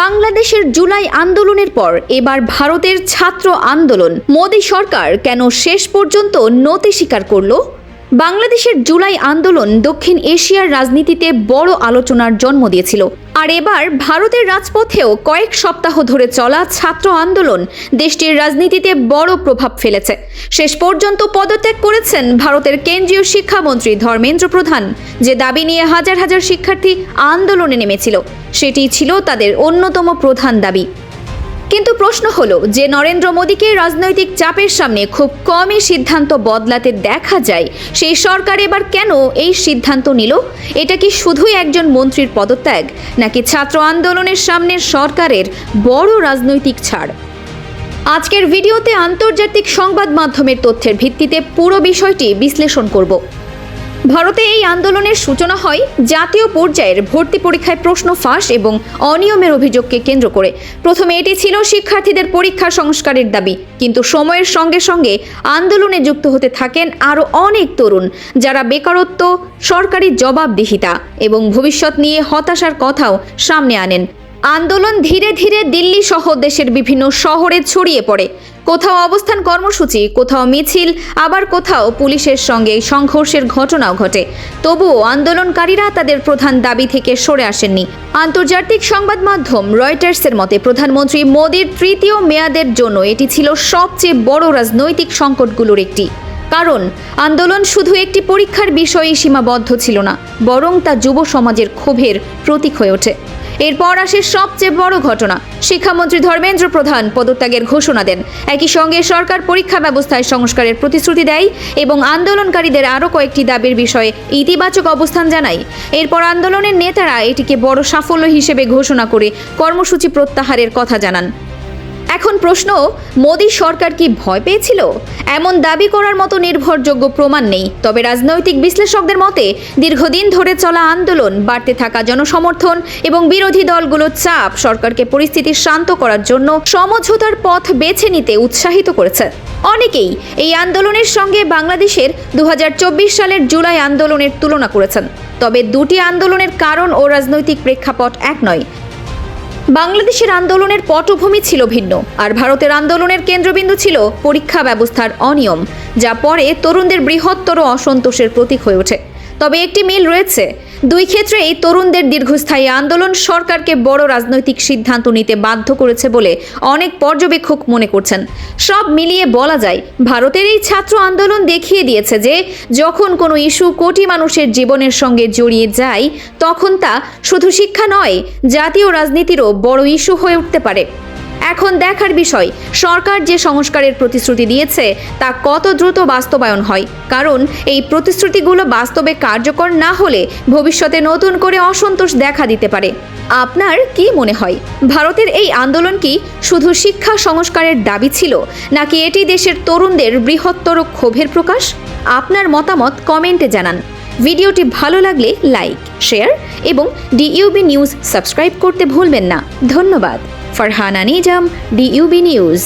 বাংলাদেশের জুলাই আন্দোলনের পর এবার ভারতের ছাত্র আন্দোলন মোদি সরকার কেন শেষ পর্যন্ত নতি স্বীকার করল? বাংলাদেশের জুলাই আন্দোলন দক্ষিণ এশিয়ার রাজনীতিতে বড় আলোচনার জন্ম দিয়েছিল। আর এবার ভারতের রাজপথেও কয়েক সপ্তাহ ধরে চলা ছাত্র আন্দোলন দেশটির রাজনীতিতে বড় প্রভাব ফেলেছে। শেষ পর্যন্ত পদত্যাগ করেছেন ভারতের কেন্দ্রীয় শিক্ষামন্ত্রী ধর্মেন্দ্র প্রধান। যে দাবি নিয়ে হাজার হাজার শিক্ষার্থী আন্দোলনে নেমেছিল, সেটি ছিল তাদের অন্যতম প্রধান দাবি। কিন্তু প্রশ্ন হলো যে নরেন্দ্র মোদীকে রাজনৈতিক চাপের সামনে খুব কমই সিদ্ধান্ত বদলাতে দেখা যায়, সেই সরকার এবার কেন এই সিদ্ধান্ত নিল? এটা কি শুধুই একজন মন্ত্রীর পদত্যাগ, নাকি ছাত্র আন্দোলনের সামনে সরকারের বড় রাজনৈতিক ছাড়? আজকের ভিডিওতে আন্তর্জাতিক সংবাদ মাধ্যমের তথ্যের ভিত্তিতে পুরো বিষয়টি বিশ্লেষণ করব। ভারতে এই আন্দোলনের সূচনা হয় জাতীয় পর্যায়ের ভর্তি পরীক্ষায় প্রশ্ন ফাঁস এবং অনিয়মের অভিযোগকে কেন্দ্র করে। প্রথমে এটি ছিল শিক্ষার্থীদের পরীক্ষা সংস্কারের দাবি, কিন্তু সময়ের সঙ্গে সঙ্গে আন্দোলনে যুক্ত হতে থাকেন আরও অনেক তরুণ, যারা বেকারত্ব, সরকারি জবাবদিহিতা এবং ভবিষ্যৎ নিয়ে হতাশার কথাও সামনে আনেন। আন্দোলন ধীরে ধীরে দিল্লি সহ দেশের বিভিন্ন শহরে ছড়িয়ে পড়ে। কোথাও অবস্থান কর্মসূচি, কোথাও মিছিল, আবার কোথাও পুলিশের সঙ্গে সংঘর্ষের ঘটনাও ঘটে। তবুও আন্দোলনকারীরা তাদের প্রধান দাবি থেকে সরে আসেননি। আন্তর্জাতিক সংবাদ মাধ্যম রয়টার্সের মতে প্রধানমন্ত্রী মোদির তৃতীয় মেয়াদের জন্য এটি ছিল সবচেয়ে বড় রাজনৈতিক সংকটগুলোর একটি। কারণ আন্দোলন শুধু একটি পরীক্ষার বিষয়ে সীমাবদ্ধ ছিল না, বরং তা যুব সমাজের ক্ষোভের প্রতীক হয়ে ওঠে। এরপর আসে সবচেয়ে বড় ঘটনা। শিক্ষামন্ত্রী ধর্মেন্দ্র প্রধান পদত্যাগের ঘোষণা দেন। একই সঙ্গে সরকার পরীক্ষা ব্যবস্থায় সংস্কারের প্রতিশ্রুতি দেয় এবং আন্দোলনকারীদের আরও কয়েকটি দাবির বিষয়ে ইতিবাচক অবস্থান জানায়। এরপর আন্দোলনের নেতারা এটিকে বড় সাফল্য হিসেবে ঘোষণা করে কর্মসূচি প্রত্যাহারের কথা জানান। এখন প্রশ্ন, মোদী সরকার কি ভয় পেয়েছিল? এমন দাবি করার মতো নির্ভরযোগ্য প্রমাণ নেই। তবে রাজনৈতিক বিশ্লেষকদের মতে দীর্ঘদিন ধরে চলা আন্দোলন, বাড়তে থাকা জনসমর্থন এবং বিরোধী দলগুলোর চাপ সরকারকে পরিস্থিতি শান্ত করার জন্য সমঝোতার পথ বেছে নিতে উৎসাহিত করেছে। অনেকেই এই আন্দোলনের সঙ্গে বাংলাদেশের 2024 সালের জুলাই আন্দোলনের তুলনা করেছেন। তবে দুটি আন্দোলনের কারণ ও রাজনৈতিক প্রেক্ষাপট এক নয়। বাংলাদেশের আন্দোলনের পটভূমি ছিল ভিন্ন, আর ভারতের আন্দোলনের কেন্দ্রবিন্দু ছিল পরীক্ষা ব্যবস্থার অনিয়ম, যা পরে তরুণদের বৃহত্তর অসন্তোষের প্রতীক হয়ে ওঠে। তবে একটি মিল রয়েছে, দুই ক্ষেত্রে এই তরুণদের দীর্ঘস্থায়ী আন্দোলন সরকারকে বড় রাজনৈতিক সিদ্ধান্ত নিতে বাধ্য করেছে বলে অনেক পর্যবেক্ষক মনে করছেন। সব মিলিয়ে বলা যায়, ভারতের এই ছাত্র আন্দোলন দেখিয়ে দিয়েছে যে যখন কোনো ইস্যু কোটি মানুষের জীবনের সঙ্গে জড়িয়ে যায়, তখন তা শুধু শিক্ষা নয়, জাতীয় রাজনীতিরও বড় ইস্যু হয়ে উঠতে পারে। এখন দেখার বিষয়, সরকার যে সংস্কারের প্রতিশ্রুতি দিয়েছে তা কত দ্রুত বাস্তবায়ন হয়। কারণ এই প্রতিশ্রুতিগুলো বাস্তবে কার্যকর না হলে ভবিষ্যতে নতুন করে অসন্তোষ দেখা দিতে পারে। আপনার কি মনে হয়, ভারতের এই আন্দোলন কি শুধু শিক্ষা সংস্কারের দাবি ছিল, নাকি এটি দেশের তরুণদের বৃহত্তর ক্ষোভের প্রকাশ? আপনার মতামত কমেন্টে জানান। ভিডিওটি ভালো লাগলে লাইক, শেয়ার এবং ডিইউবি নিউজ সাবস্ক্রাইব করতে ভুলবেন না। ধন্যবাদ। ফারহানা নিজাম, ডিইউবি নিউজ।